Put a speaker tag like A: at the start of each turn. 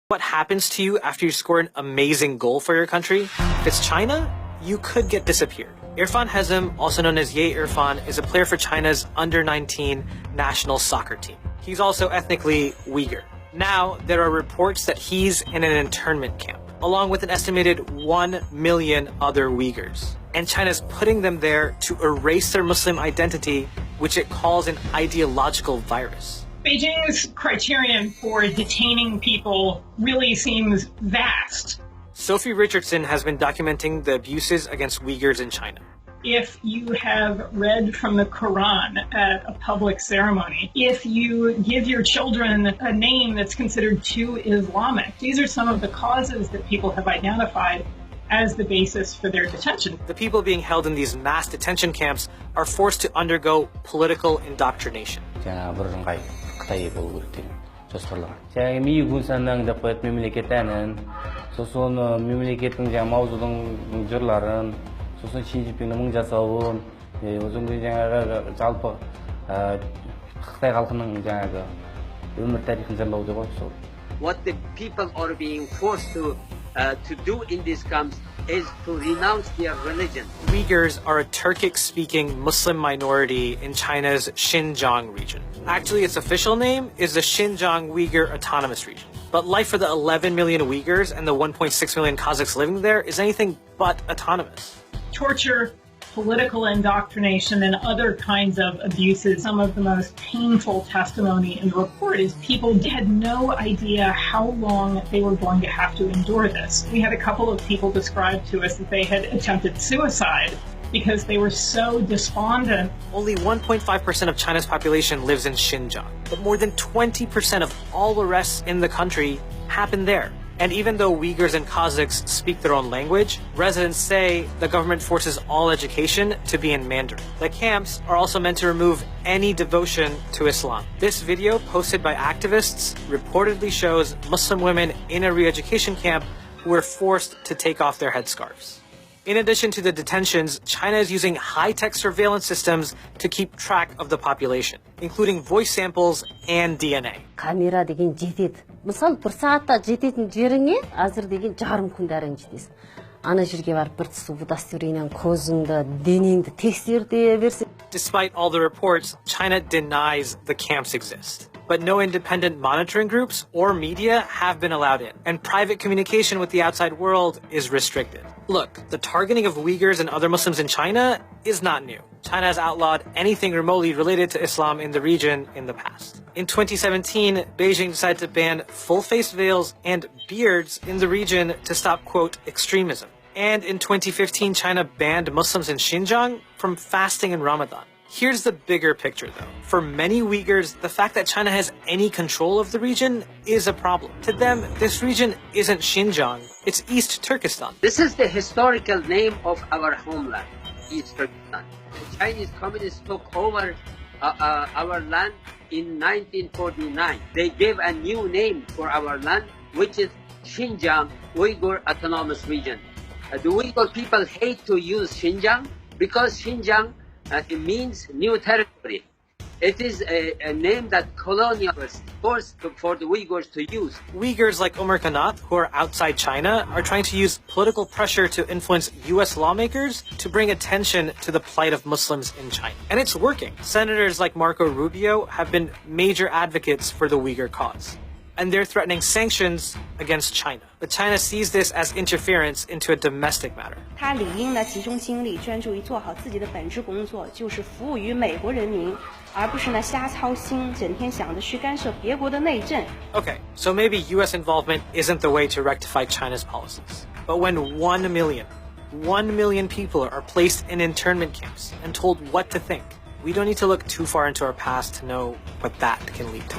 A: What happens to you after you score an amazing goal for your country? If it's China, you could get disappeared. Irfan Hazm, also known as Ye Irfan, is a player for China's under-19 national soccer team. He's also ethnically Uyghur. Now, there are reports that he's in an internment camp, along with an estimated 1 million other Uyghurs. And China's putting them there to erase their Muslim identity, which it calls an ideological virus.
B: Beijing's criterion for detaining people really seems vast.
A: Sophie Richardson has been documenting the abuses against Uyghurs in China.
B: If you have read from the Quran at a public ceremony, if you give your children a name that's considered too Islamic, these are some of the causes that people have identified as the basis for their detention.
A: The people being held in these mass detention camps are forced to undergo political indoctrination.
C: Xitoy болу керек деген жоспарлар. Жаңағы миигун санаң деп коет мемлекеттен, сосын мемлекеттің жаңағы маузудың жырларын, сосын Шинжипиннің мың жасауын, өзің жаңағы жалпы Қытай халқының жаңағы өмір тарихын жырлау деп қойып.
D: What the people are being forced to do in these camps is to renounce their religion.
A: Uyghurs are a Turkic-speaking Muslim minority in China's Xinjiang region. Actually, its official name is the Xinjiang Uyghur Autonomous Region. But life for the 11 million Uyghurs and the 1.6 million Kazakhs living there is anything but autonomous.
B: Torture, political indoctrination, and other kinds of abuses. Some of the most painful testimony in the report is people had no idea how long they were going to have to endure this. We had a couple of people describe to us that they had attempted suicide because they were so despondent.
A: Only 1.5% of China's population lives in Xinjiang, but more than 20% of all arrests in the country happen there. And even though Uyghurs and Kazakhs speak their own language, residents say the government forces all education to be in Mandarin. The camps are also meant to remove any devotion to Islam. This video, posted by activists, reportedly shows Muslim women in a re-education camp who were forced to take off their headscarves. In addition to the detentions, China is using high-tech surveillance systems to keep track of the population, including voice samples and DNA.
E: Камера деген жетеді. Мысалы, бір сағатта жететін жеріңе, азыр деген жарым күндерің жетесің. Ана жерге барып бір түсі удостоверениең көзіңді, денеңді тексерте берсе.
A: Despite all the reports, China denies the camps exist. But no independent monitoring groups or media have been allowed in, and private communication with the outside world is restricted. Look, the targeting of Uyghurs and other Muslims in China is not new. China has outlawed anything remotely related to Islam in the region in the past. In 2017, Beijing decided to ban full-face veils and beards in the region to stop, quote, extremism. And in 2015, China banned Muslims in Xinjiang from fasting in Ramadan. Here's the bigger picture, though. For many Uyghurs, the fact that China has any control of the region is a problem. To them, this region isn't Xinjiang, it's East Turkestan.
D: This is the historical name of our homeland, East Turkestan. The Chinese communists took over our land in 1949. They gave a new name for our land, which is Xinjiang Uyghur Autonomous Region. The Uyghur people hate to use Xinjiang because Xinjiang it means new territory. It is a name that colonialists forced for the Uyghurs to use.
A: Uyghurs like Omar Kanat, who are outside China, are trying to use political pressure to influence U.S. lawmakers to bring attention to the plight of Muslims in China. And it's working. Senators like Marco Rubio have been major advocates for the Uyghur cause. And they're threatening sanctions against China. But China sees this as interference into a domestic matter.
F: 他理应呢集中精力专注于做好自己的本职工作，就是服务于美国人民，而不是呢瞎操心，整天想着去干涉别国的内政。
A: Okay, so maybe U.S. involvement isn't the way to rectify China's policies. But when 1 million people are placed in internment camps and told what to think, we don't need to look too far into our past to know what that can lead to.